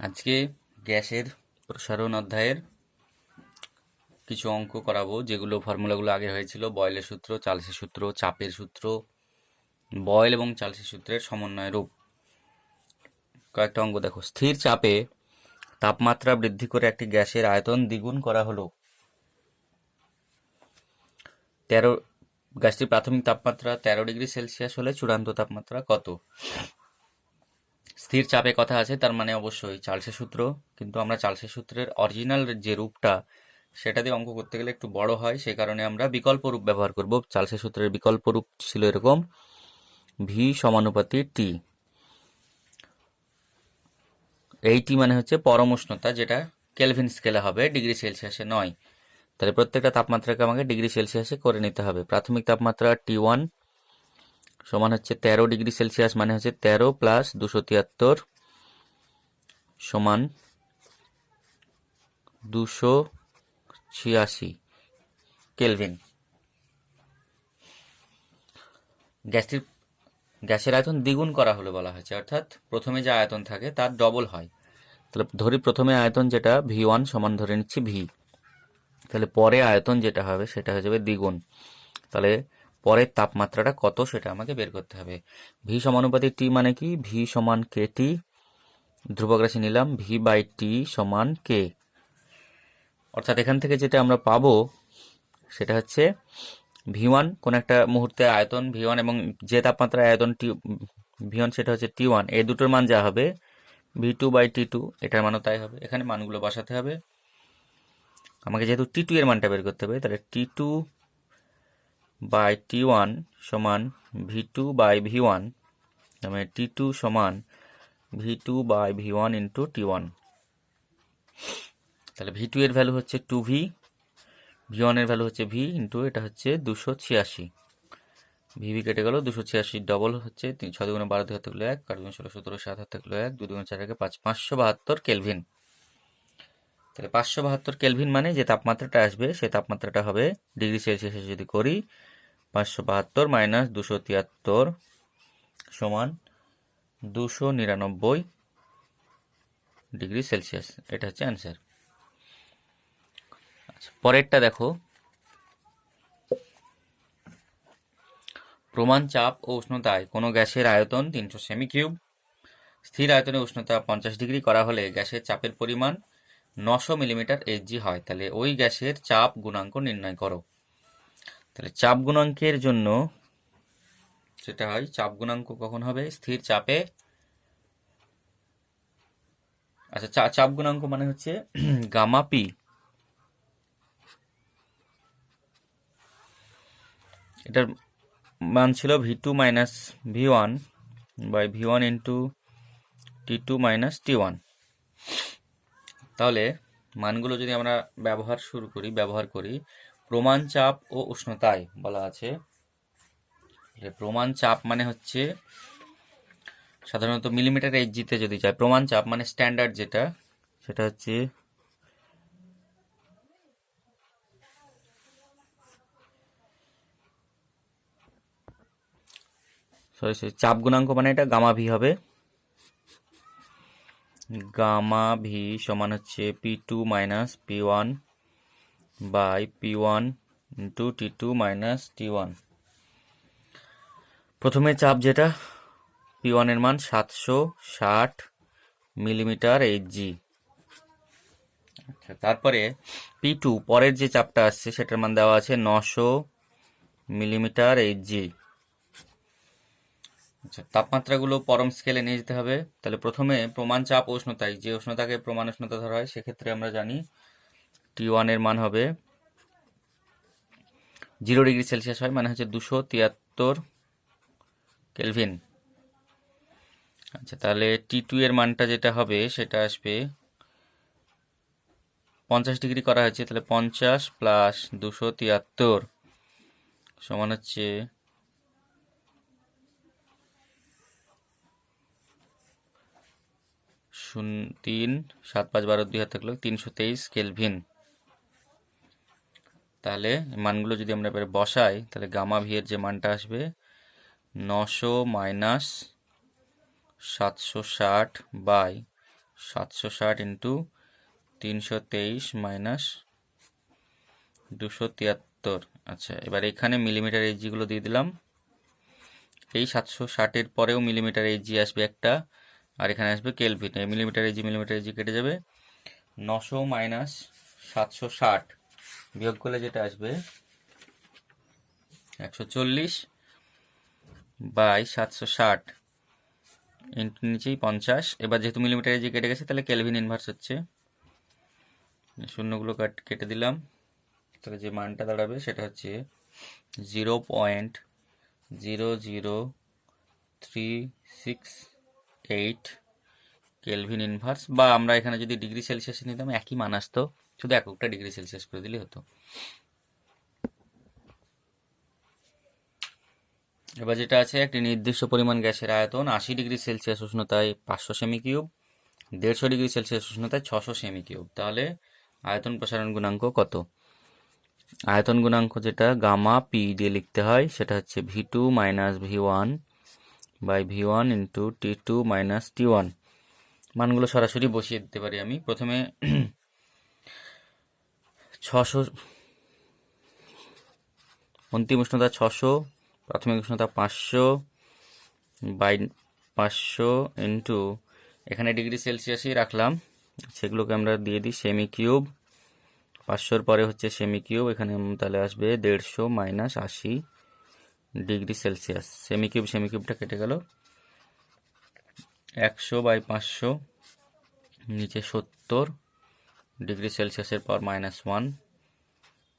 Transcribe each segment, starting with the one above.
আজকে গ্যাসের প্রসারণ অধ্যায়ের কিছু অঙ্ক করাবো, যেগুলো ফর্মুলাগুলো আগে হয়েছিল। বয়েলের সূত্র, চার্লসের সূত্র, চাপের সূত্র, বয়েল এবং চার্লসের সূত্রের সমন্বয় রূপ। কয়েকটা অঙ্ক দেখো। স্থির চাপে তাপমাত্রা বৃদ্ধি করে একটি গ্যাসের আয়তন দ্বিগুণ করা হলো। 13 গ্যাসটির প্রাথমিক তাপমাত্রা 13 ডিগ্রি সেলসিয়াস হলে চূড়ান্ত তাপমাত্রা কত? স্থির চাপে কথা আছে, তার মানে অবশ্যই চার্লসের সূত্র। কিন্তু আমরা চার্লসের সূত্রের অরিজিনাল যে রূপটা, সেটা দিয়ে অঙ্ক করতে গেলে একটু বড় হয়, সেই কারণে আমরা বিকল্প রূপ ব্যবহার করব। চার্লসের সূত্রের বিকল্প রূপ ছিল এরকম: ভি সমানুপাতি টি। এই টি মানে হচ্ছে পরম উষ্ণতা, যেটা কেলভিন স্কেলে হবে, ডিগ্রি সেলসিয়াসে নয়। তাহলে প্রত্যেকটা তাপমাত্রাকে আমাকে ডিগ্রি সেলসিয়াসে করে নিতে হবে। প্রাথমিক তাপমাত্রা T1 সমান হচ্ছে 13 ডিগ্রি সেলসিয়াস, মানে হচ্ছে 13 প্লাস 273 সমান 286 কেলভিন। গ্যাসের আয়তন দ্বিগুণ করা হলো বলা হয়েছে, অর্থাৎ প্রথমে যে আয়তন থাকে তার ডবল হয়। তাহলে ধরি প্রথমে আয়তন যেটা V1 সমান ধরে নিচ্ছি ভি, তাহলে পরে আয়তন যেটা হবে সেটা হয়ে যাবে দ্বিগুণ। তাহলে পরের তাপমাত্রাটা কত সেটা আমাকে বের করতে হবে। ভি সমানুপাতি টি মানে কি? ভি সমান কে টি, ধ্রুবক রাশি নিলাম, ভি বাই টি সমান কে। অর্থাৎ এখান থেকে যেটা আমরা পাবো সেটা হচ্ছে V1 কোন একটা মুহূর্তে আয়তন V1 এবং যে তাপমাত্রায় আয়তন V1 সেটা হচ্ছে T1, এই দুটোর মান যা হবে V2 বাই T2, এটার মানও তাই হবে। এখানে মানগুলো বসাতে হবে আমাকে, যেহেতু T2 এর মানটা বের করতে হবে। তাহলে T2 বাই T1 সমান V2 বাই V1, মানে T2 সমান V2 by V1 into T1। তাহলে V2 এর ভ্যালু হচ্ছে 2V, V1 এর ভ্যালু হচ্ছে V ইন্টু এটা হচ্ছে 286। ভিভি কেটে গেল, 286 ডবল হচ্ছে 6 দুগুণে 12, 2 হাতে গেলো 1, 8 দুগুণে 16, 17, 7 হাতে গেলো 1, 2 দুগুণে 4 একে 5, 572 কেলভিন। তাহলে 572 কেলভিন মানে যে তাপমাত্রাটা আসবে সেই তাপমাত্রাটা হবে ডিগ্রি সেলসিয়াসে যদি করি 572 মাইনাস 273 সমান 299 ডিগ্রি সেলসিয়াস। এটা হচ্ছে অ্যান্সার। আচ্ছা, পরেরটা দেখো। প্রমাণ চাপ ও উষ্ণতায় কোনো গ্যাসের আয়তন 300 সেমি কিউব, স্থির আয়তনে উষ্ণতা 50 ডিগ্রি করা হলে গ্যাসের চাপের পরিমাণ 900 মিলিমিটার এইচজি হয়। তাহলে ওই গ্যাসের চাপ গুণাঙ্ক নির্ণয় করো। তাহলে চাপ গুণাঙ্কের জন্য সেটা হয়, চাপ গুণাঙ্ক কখন হবে? স্থির চাপে। আচ্ছা, চাপ গুণাঙ্ক মানে হচ্ছে গামা পি। এটার মান ছিল V2 minus V1 by V1 into T2 minus T1। তাহলে মানগুলো যদি আমরা ব্যবহার করি প্রমাণ চাপ ও উষ্ণতায় বলা আছে। প্রমাণ চাপ মানে হচ্ছে সাধারণত মিলিমিটার এইচজিতে যদি চাই, প্রমাণ চাপ মানে স্ট্যান্ডার্ড যেটা, সেটা হচ্ছে চাপ গুণাঙ্ক মানে এটা গামা ভি হবে। গামা ভি সমান হচ্ছে P2 minus P1 by P1 into T2 minus T1। প্রথমে চাপ যেটা P1 এর মান 760 মিলিমিটার এইচজি। আচ্ছা, তারপরে P2 পরের যে চাপটা আসছে সেটার মান দেওয়া আছে 900 মিলিমিটার এইচজি। আচ্ছা, তাপমাত্রাগুলো পরম স্কেলে নিয়ে যেতে হবে। তাহলে প্রথমে প্রমাণ চাপ ও উষ্ণতায়, যে উষ্ণতাকে প্রমাণ উষ্ণতা ধরা হয়, সেক্ষেত্রে আমরা জানি T1 এর মান হবে 0 ডিগ্রি সেলসিয়াস হয়, মানে হচ্ছে 273 কেলভিন। আচ্ছা, তাহলে T2 এর মানটা যেটা হবে সেটা আসবে 50 ডিগ্রি করা হয়েছে, তাহলে 50 প্লাস 273 সমান হচ্ছে 3 7 5 12 2 হাতে গেলো 323 কেলভিন। তাহলে মানগুলো যদি আমরা এবারে বসাই, তাহলে গামা ভি এর যে মানটা আসবে 900 মাইনাস 760 বাই 760 ইন্টু 323 মাইনাস 273। আচ্ছা, এবার এখানে মিলিমিটার এইচজিগুলো দিয়ে দিলাম। এই 760-এর পরেও মিলিমিটার এইচজি আসবে একটা, আর এখানে আসবে কেলভিন। এই মিলিমিটার এইচজি কেটে যাবে। 900 মাইনাস 760 বিয়োগ করলে যেটা আসবে 140 বাই 760 ইন্টু নিচেই 50। এবার যেহেতু মিলিমিটার এইচজি কেটে গেছে, তাহলে কেলভিন ইনভার্স হচ্ছে। শূন্যগুলো কেটে দিলাম। তাহলে যে মানটা দাঁড়াবে সেটা হচ্ছে 0.00368 কেলভিন ইনভার্স। বা আমরা এখানে যদি ডিগ্রি সেলসিয়াসে নিতাম একই মান আসতো, শুধু এককটা ডিগ্রি সেলসিয়াস করে দিলে হতো। এবার যেটা আছে, একটি নির্দিষ্ট পরিমাণ গ্যাসের আয়তন 80 ডিগ্রি সেলসিয়াস উষ্ণতায় 500 সেমি কিউব, 150 ডিগ্রি সেলসিয়াস উষ্ণতায় 600 সেমি কিউব। তাহলে আয়তন প্রসারণ গুণাঙ্ক কত? আয়তন গুণাঙ্ক যেটা গামা পি দিয়ে লিখতে হয়, সেটা হচ্ছে V2 minus V1 by V1 into T2 minus T1। মানগুলো সরাসরি বসিয়ে দিতে পারি আমি। প্রথমে 600, অন্তিম উষ্ণতা 600, প্রাথমিক উষ্ণতা 500 বাই 500 ইন্টু, এখানে ডিগ্রি সেলসিয়াসই রাখলাম, সেগুলোকে আমরা দিয়ে দিই সেমি কিউব। 500-র পরে হচ্ছে সেমি কিউব, এখানে তাহলে আসবে 150 মাইনাস 80 ডিগ্রি সেলসিয়াস। সেমি কিউবটা কেটে গেল। 100 বাই 500 নিচে 70 ডিগ্রি সেলসিয়াসের পর -1,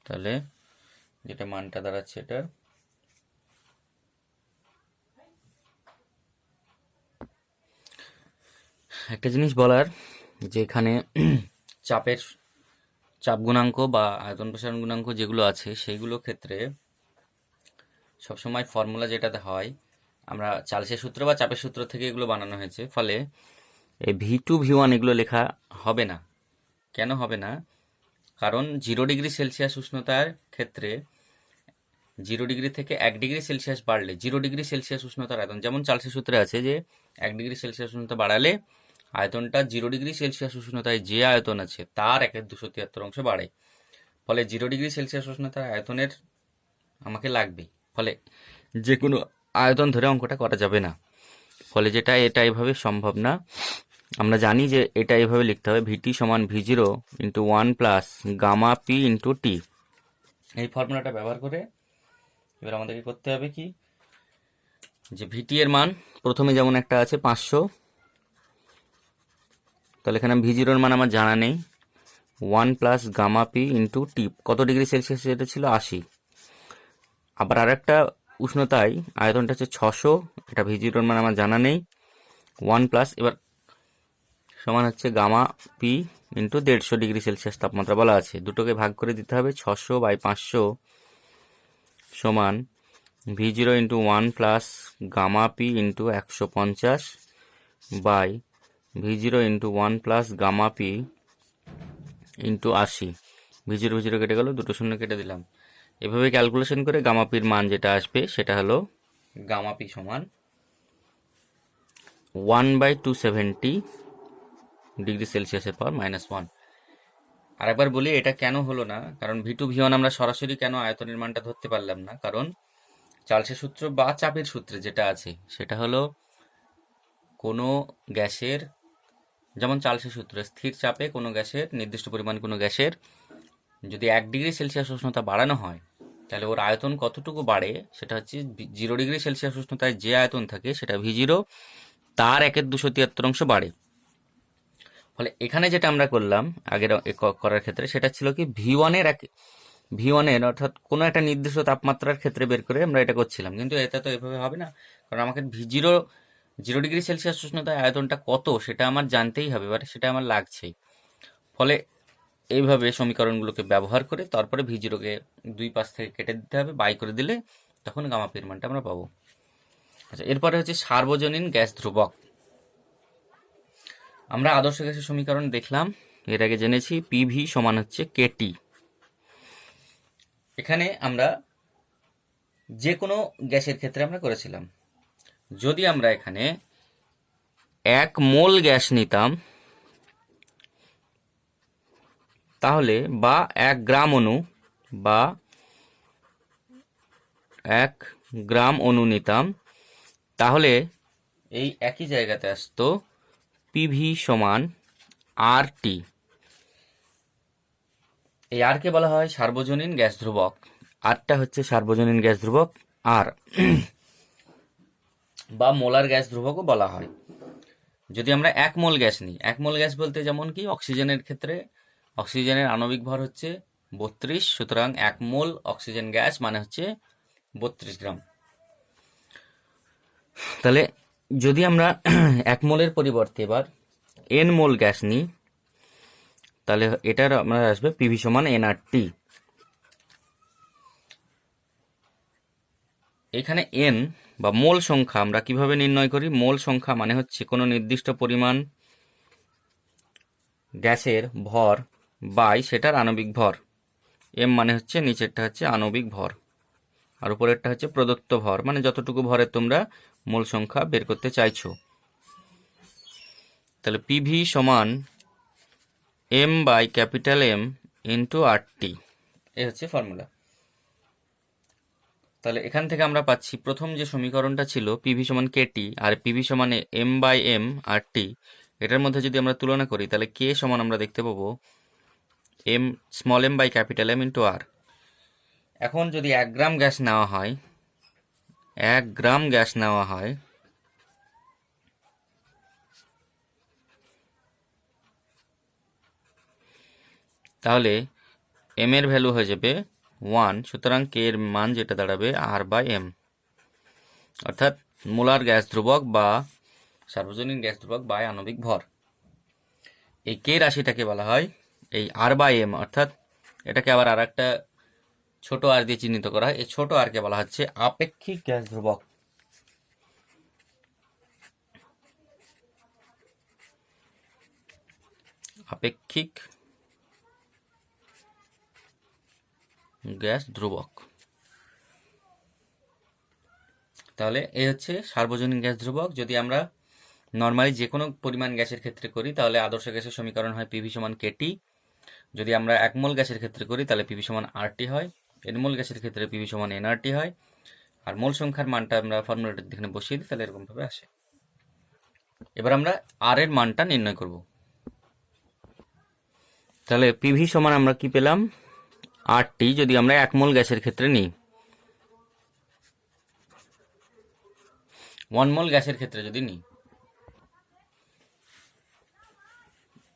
তাহলে যেটা মানটা দাঁড়াচ্ছে এটা একটা জিনিস বলার, যে এখানে চাপ গুণাঙ্ক বা আয়তন প্রসারণ গুণাঙ্ক যেগুলো আছে, সেইগুলো ক্ষেত্রে সবসময় ফর্মুলা যেটাতে হয়, আমরা চার্লসের সূত্র বা চাপের সূত্র থেকে এগুলো বানানো হয়েছে। ফলে এই V2 V1 এগুলো লেখা হবে না। কেন হবে না? কারণ 0 ডিগ্রি সেলসিয়াস উষ্ণতার ক্ষেত্রে 0 ডিগ্রি থেকে 1 ডিগ্রি সেলসিয়াস বাড়লে 0 ডিগ্রি সেলসিয়াস উষ্ণতার আয়তন, যেমন চার্লসের সূত্রে আছে যে 1 ডিগ্রি সেলসিয়াস উষ্ণতা বাড়ালে আয়তনটা 0 ডিগ্রি সেলসিয়াস উষ্ণতায় যে আয়তন আছে তার 1/273 অংশ বাড়ে। ফলে 0 ডিগ্রি সেলসিয়াস উষ্ণতার আয়তনের আমাকে লাগবে। ফলে যে কোনো আয়তন ধরে অঙ্কটা করা যাবে না। ফলে এটা এভাবে সম্ভব না। আমরা জানি যে এটা এভাবে লিখতে হবে, VT সমান V0 into 1 plus gamma P into T. এই ফর্মুলাটা ব্যবহার করে এবার আমাদেরকে করতে হবে কি, যে ভিটি এর মান প্রথমে যেমন একটা আছে 500, তাহলে এখানে V0 এর মান আমার জানা নেই। 1 প্লাস গামা পি ইন্টু টি, কত ডিগ্রি সেলসিয়াস এটা ছিল? 80। আবার আর একটা উষ্ণতায় আয়তনটা হচ্ছে 600, এটা V0 এর মান আমার জানা নেই। 1 প্লাস, এবার সমান হচ্ছে gamma P into 150 degree Celsius তাপমাত্রা বলা আছে। দুটোকে ভাগ করে দিতে হবে। 600 বাই 500 সমান V0 into 1 plus gamma P into 150 by V0 into 1 plus gamma P into 80। V0 কেটে গেল, দুটো শূন্য কেটে দিলাম। এভাবে ক্যালকুলেশন করে গামা পির মান যেটা আসবে সেটা হলো গামা পি সমান 1/270 ডিগ্রি সেলসিয়াসের পর -1। আরেকবার বলি, এটা কেন হলো না, কারণ V2 V1 আমরা সরাসরি কেন আয়তনের মানটা ধরতে পারলাম না, কারণ চার্লসের সূত্র বা চাপের সূত্রে যেটা আছে সেটা হলো কোনো গ্যাসের, যেমন চার্লসের সূত্রে স্থির চাপে কোনো গ্যাসের, নির্দিষ্ট পরিমাণ কোনো গ্যাসের যদি 1 ডিগ্রি সেলসিয়াস উষ্ণতা বাড়ানো হয়, তাহলে ওর আয়তন কতটুকু বাড়ে সেটা হচ্ছে 0 ডিগ্রি সেলসিয়াস উষ্ণতায় যে আয়তন থাকে সেটা V0 তার 1/273 অংশ বাড়ে। ফলে এখানে যেটা আমরা করলাম আগের করার ক্ষেত্রে, সেটা ছিল কি V1 এর অর্থাৎ কোনো একটা নির্দিষ্ট তাপমাত্রার ক্ষেত্রে বের করে আমরা এটা করছিলাম। কিন্তু এটা তো এভাবে হবে না, কারণ আমাকে V0 0 ডিগ্রি সেলসিয়াস উষ্ণতায় আয়তনটা কত সেটা আমার জানতেই হবে, বাট সেটা আমার লাগছেই। ফলে এইভাবে সমীকরণগুলোকে ব্যবহার করে তারপরে V0-কে দুই পাশ থেকে কেটে দিতে হবে, বাই করে দিলে তখন গামা পির মানটা আমরা পাবো। আচ্ছা, এরপরে হচ্ছে সার্বজনীন গ্যাস ধ্রুবক। আমরা আদর্শ গ্যাসের সমীকরণ দেখলাম, এর আগে জেনেছি PV সমান হচ্ছে KT। এখানে আমরা যে কোনো গ্যাসের ক্ষেত্রে আমরা করেছিলাম, যদি আমরা এখানে 1 মোল গ্যাস নিতাম তাহলে বা 1 গ্রাম অণু বা 1 গ্রাম অণু নিতাম, তাহলে এই একই জায়গাতে আসতো পিভি সমান আর টি। এই আর কে বলা হয় সার্বজনীন গ্যাস ধ্রুবক। আরটা হচ্ছে সার্বজনীন গ্যাস ধ্রুবক আর, বা মোলার গ্যাস ধ্রুবকও বলা হয়। যদি আমরা 1 মোল গ্যাস নিই, 1 মোল গ্যাস বলতে যেমন কি অক্সিজেনের ক্ষেত্রে অক্সিজেনের আণবিক ভর হচ্ছে 32, সুতরাং 1 মোল অক্সিজেন গ্যাস মানে হচ্ছে 32 গ্রাম। তাহলে যদি আমরা 1 মোলের পরিবর্তে এবার এন মোল গ্যাস নিই, তাহলে এটার আমরা আসবে পিভি সমান এনআরটি। এখানে এন বা মোল সংখ্যা আমরা কিভাবে নির্ণয় করি? মোল সংখ্যা মানে হচ্ছে কোনো নির্দিষ্ট পরিমাণ গ্যাসের ভর বাই সেটার আণবিক ভর। এম মানে হচ্ছে নিচেরটা হচ্ছে আণবিক ভর, আর উপরেরটা হচ্ছে প্রদত্ত ভর, মানে যতটুকু ভরের তোমরা মোল সংখ্যা বের করতে চাইছো। তাহলে পিভি সমান M by capital M into R T, এই হচ্ছে ফর্মুলা। তাহলে এখান থেকে আমরা পাচ্ছি প্রথম যে সমীকরণটা ছিল পিভি সমান কেটি আর পিভি সমান এম বাই এম আর টি, এটার মধ্যে যদি আমরা তুলনা করি তাহলে কে সমান আমরা দেখতে পাবো M small M by capital M into R. এখন যদি 1 গ্রাম গ্যাস নেওয়া হয়, 1 গ্রাম গ্যাস নেওয়া হয়, তাহলে এম এর ভ্যালু হয়ে যাবে 1, সুতরাং কে এর মান যেটা দাঁড়াবে আর বাই এম, অর্থাৎ মোলার গ্যাস ধ্রুবক বা সার্বজনীন গ্যাস ধ্রুবক বাই আণবিক ভর। এই কে রাশিটাকে বলা হয় এই আর বাই এম, অর্থাৎ এটাকে আবার আর একটা ছোট আর দিয়ে চিহ্নিত করা হয়। এই ছোট আর কে বলা হচ্ছে আপেক্ষিক গ্যাস ধ্রুবক। আপেক্ষিক গ্যাস ধ্রুবক। তাহলে এই হচ্ছে সার্বজনীন গ্যাস ধ্রুবক। যদি আমরা নর্মালি যে কোনো পরিমাণ গ্যাসের ক্ষেত্রে করি তাহলে আদর্শ গ্যাসের সমীকরণ হয় পিভি সমান কেটি। যদি আমরা 1 মোল গ্যাসের ক্ষেত্রে করি তাহলে পিভি সমান আরটি হয়। এন মোল গ্যাসের ক্ষেত্রে পিভি সমান এনআরটি হয়। আর মোল সংখ্যার মানটা আমরা ফর্মুলাটা এখানে বসিয়ে দিই, তাহলে এরকম ভাবে আসে। এবার আমরা আর এর মানটা নির্ণয় করব। তাহলে পিভি সমান আমরা কি পেলাম আরটি, যদি আমরা 1 মোল গ্যাসের ক্ষেত্রে নিই। 1 মোল গ্যাসের ক্ষেত্রে যদি নিই,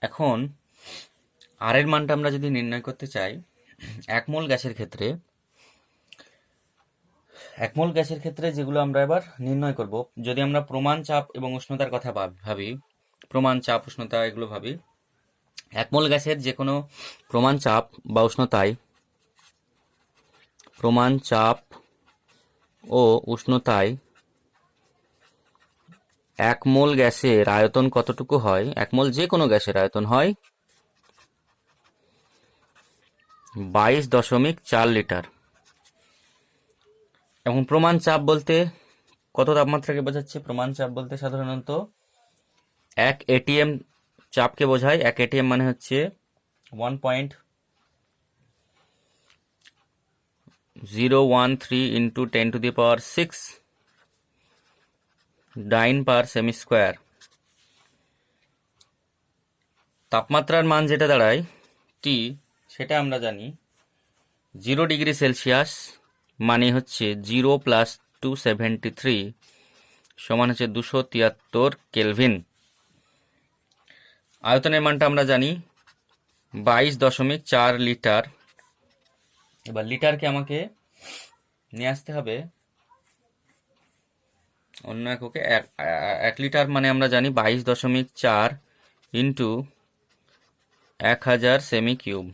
এখন আর এর মানটা আমরা যদি নির্ণয় করতে চাই 1 মোল গ্যাসের ক্ষেত্রে, 1 মোল গ্যাসের ক্ষেত্রে যেগুলো আমরা এবার নির্ণয় করব, যদি আমরা প্রমাণ চাপ এবং উষ্ণতার কথা ভাবি, প্রমাণ চাপ উষ্ণতা এগুলো ভাবি, 1 মোল গ্যাসের যে কোনো প্রমাণ চাপ বা উষ্ণতায়, প্রমাণ চাপ ও উষ্ণতায় 1 মোল গ্যাসের আয়তন কতটুকু হয়? 1 মোল যে কোনো গ্যাসের আয়তন হয় 22.4 লিটার। এবং প্রমাণ চাপ বলতে কত তাপমাত্রাকে বোঝাচ্ছে? প্রমাণ চাপ বলতে সাধারণত 1 এটিএম চাপকে বোঝায়। 1 এটিএম মানে হচ্ছে 1.013 ইন্টু 10⁶ ডাইন পার সেমি স্কোয়ার। তাপমাত্রার মান যেটা দাঁড়ায় টি, সেটা আমরা জানি 0 ডিগ্রি সেলসিয়াস মানে হচ্ছে 0 + 273 সমান হচ্ছে 273 কেলভিন। আয়তনের মানটা আমরা জানি 22.4 লিটার। এবার লিটারকে আমাকে নিয়ে আসতে হবে অন্য এককে। 1 লিটার মানে আমরা জানি 22.4 ইন্টু 1000 সেমি কিউব।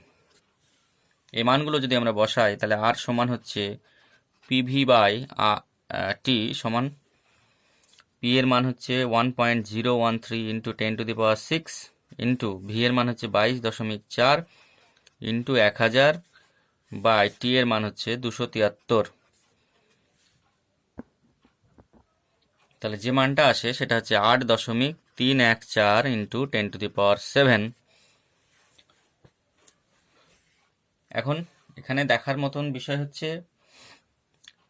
এই মানগুলো যদি আমরা বসাই তাহলে আর সমান হচ্ছে পিভি বাই টি সমান, পি এর মান হচ্ছে 1.013 ইন্টু 10⁶ ইন্টু ভি এর মান হচ্ছে 22.4 ইন্টু 1000 বাই টি এর মান হচ্ছে 273। তাহলে যে মানটা আসে সেটা হচ্ছে 8.314 ইন্টু 10⁻⁷। এখন এখানে দেখার মতন বিষয় হচ্ছে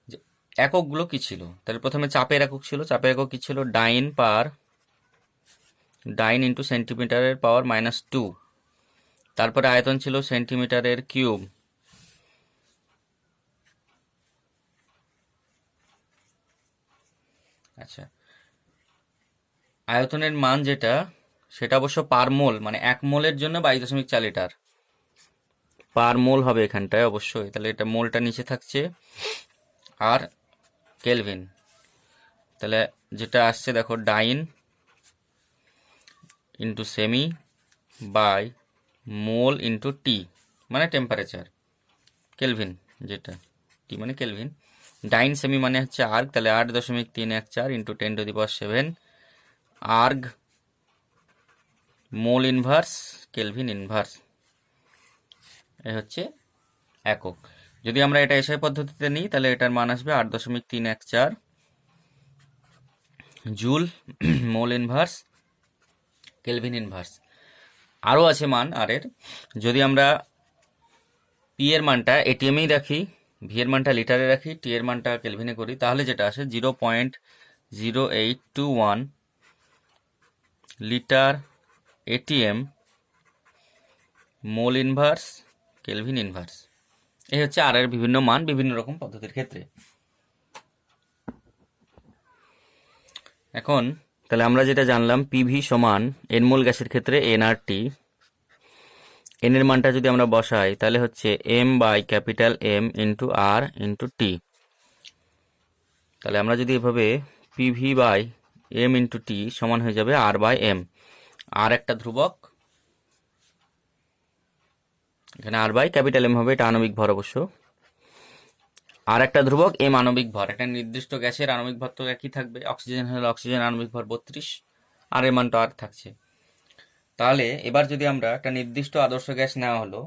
যে এককগুলো কি ছিল। তাহলে প্রথমে চাপের একক ছিল, চাপের একক কি ছিল, ডাইন ইন্টু সেন্টিমিটারের পাওয়ার -2। তারপরে আয়তন ছিল সেন্টিমিটারের কিউব। আচ্ছা, আয়তনের মান যেটা, সেটা অবশ্য পার মোল, মানে 1 মোলের জন্য 22.4 লিটার পার মোল হবে এখানটায় অবশ্যই। তাহলে এটা মোলটা নিচে থাকছে, আর কেলভিন। তাহলে যেটা আসছে দেখো, dyne into cm by mole into T মানে টেম্পারেচার, কেলভিন যেটা, টি মানে কেলভিন। ডাইন সেমি মানে হচ্ছে আর্গ, তাহলে 8.314 into 10⁻⁷ erg mole inverse kelvin inverse, এ হচ্ছে একক। যদি আমরা এটা এসআই পদ্ধতিতে নিই তাহলে এটার মান আসবে 8.314 joule mole inverse kelvin inverse. আরও আছে মান আর এর, যদি আমরা পি এর মানটা এটিএমেই রাখি, ভি এর মানটা লিটারে রাখি, টি এর মানটা কেলভিনে করি, তাহলে যেটা আসে 0.0821 litre ATM mole inverse kelvin inverse. এই হচ্ছে আর এর বিভিন্ন মান বিভিন্ন রকম পদ্ধতির ক্ষেত্রে। এখন তাহলে আমরা যেটা জানলাম, পিভি সমান এন মোল গ্যাসের ক্ষেত্রে এন আর টি। এন এর মানটা যদি আমরা বসাই তাহলে হচ্ছে M by capital M into R into T. তাহলে আমরা যদি এভাবে PV by M into T সমান হয়ে যাবে আর বাই এম। আর একটা ধ্রুবক, এখানে আর বাই ক্যাপিটাল এম হবে, এটা আণবিক ভর অবশ্য। আর একটা ধ্রুবক এম আণবিক ভর। একটা নির্দিষ্ট গ্যাসের আণবিক ভর তো একই থাকবে, অক্সিজেন হলে অক্সিজেন আণবিক ভর 32, আর এর মানটা আর থাকছে। তাহলে এবার যদি আমরা একটা নির্দিষ্ট আদর্শ গ্যাস নেওয়া হলো,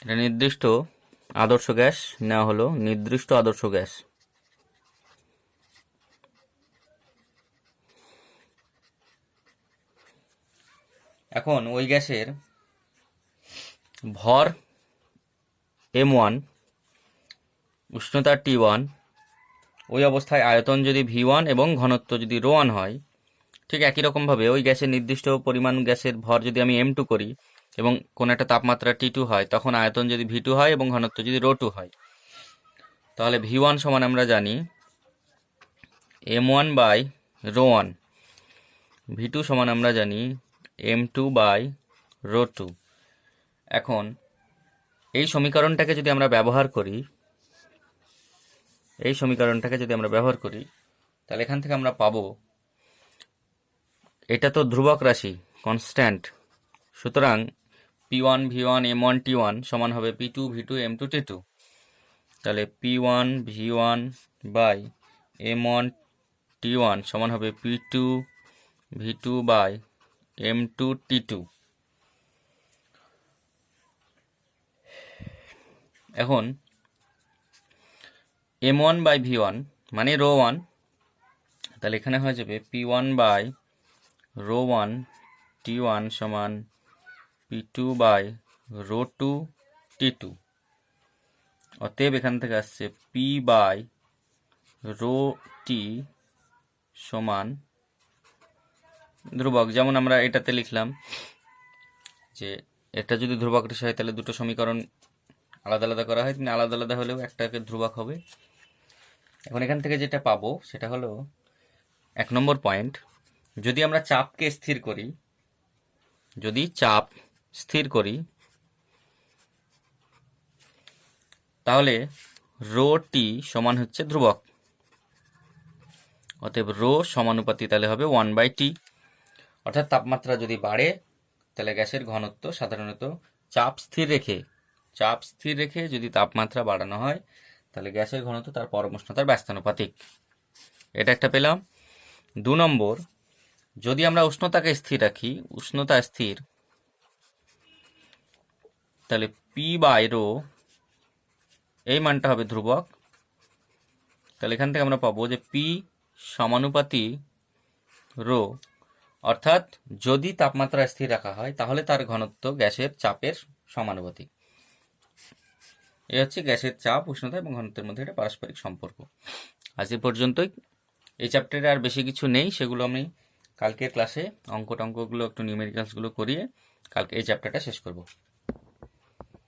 এটা নির্দিষ্ট আদর্শ গ্যাস নেওয়া হলো, নির্দিষ্ট আদর্শ গ্যাস। এখন ওই গ্যাসের ভর m1, উষ্ণতা T1, ওই অবস্থায় আয়তন যদি V1 এবং ঘনত্ব যদি ρ1 হয়, ঠিক একই রকমভাবে ওই গ্যাসের নির্দিষ্ট পরিমাণ গ্যাসের ভর যদি আমি m2 করি এবং কোন একটা তাপমাত্রা T2 হয়, তখন আয়তন যদি V2 হয় এবং ঘনত্ব যদি ρ2 হয়, তাহলে V1 সমান আমরা জানি m1 বাই ρ1, V2 সমান আমরা জানি m2 বাই ρ2। এখন এই সমীকরণটাকে যদি আমরা ব্যবহার করি, তাহলে এখান থেকে আমরা পাবো, এটা তো ধ্রুবক রাশি, কনস্ট্যান্ট, সুতরাং P1 V1 M1 T1 সমান হবে P2 V2 M2 T2। তাহলে P1 V1 by M1 T1 সমান হবে P2 V2 by M2 T2। এখন M1 বাই V1 মানে ρ1, তাহলে এখানে হয়ে যাবে P1 বাই ρ1 T1 সমান P2 বাই ρ2 T2। অতএব এখান থেকে আসছে P বাই ρT সমান ধ্রুবক, যেমন আমরা এটাতে লিখলাম যে এটা যদি ধ্রুবক রাশি হয় তাহলে দুটো সমীকরণ আলাদা আলাদা করা হয়, কিন্তু আলাদা আলাদা হলেও একটাকে ধ্রুবক হবে। এখন এখান থেকে যেটা পাবো সেটা হলো 1 নম্বর পয়েন্ট, যদি আমরা চাপকে স্থির করি, যদি চাপ স্থির করি তাহলে ρT সমান হচ্ছে ধ্রুবক, অতএব ρ সমানুপাতি তাহলে হবে 1/T। অর্থাৎ তাপমাত্রা যদি বাড়ে তাহলে গ্যাসের ঘনত্ব সাধারণত চাপ স্থির রেখে যদি তাপমাত্রা বাড়ানো হয় তাহলে গ্যাসের ঘনত্ব তার পরম উষ্ণতার ব্যস্তানুপাতিক। এটা একটা পেলাম। 2 নম্বর, যদি আমরা উষ্ণতাকে স্থির রাখি, উষ্ণতা স্থির, তাহলে P বাই ρ এই মানটা হবে ধ্রুবক। তাহলে এখান থেকে আমরা পাবো যে P সমানুপাতি ρ, অর্থাৎ যদি তাপমাত্রা স্থির রাখা হয় তাহলে তার ঘনত্ব গ্যাসের চাপের সমানুপাতিক। এই হচ্ছে গ্যাসের চাপ, উষ্ণতা এবং ঘনত্বের মধ্যে একটা পারস্পরিক সম্পর্ক। আজ এ পর্যন্তই। এই চ্যাপ্টারে আর বেশি কিছু নেই, সেগুলো আমি কালকের ক্লাসে অঙ্কগুলো একটু নিউমেরিক্যালসগুলো করিয়ে কালকে এই চ্যাপ্টারটা শেষ করব।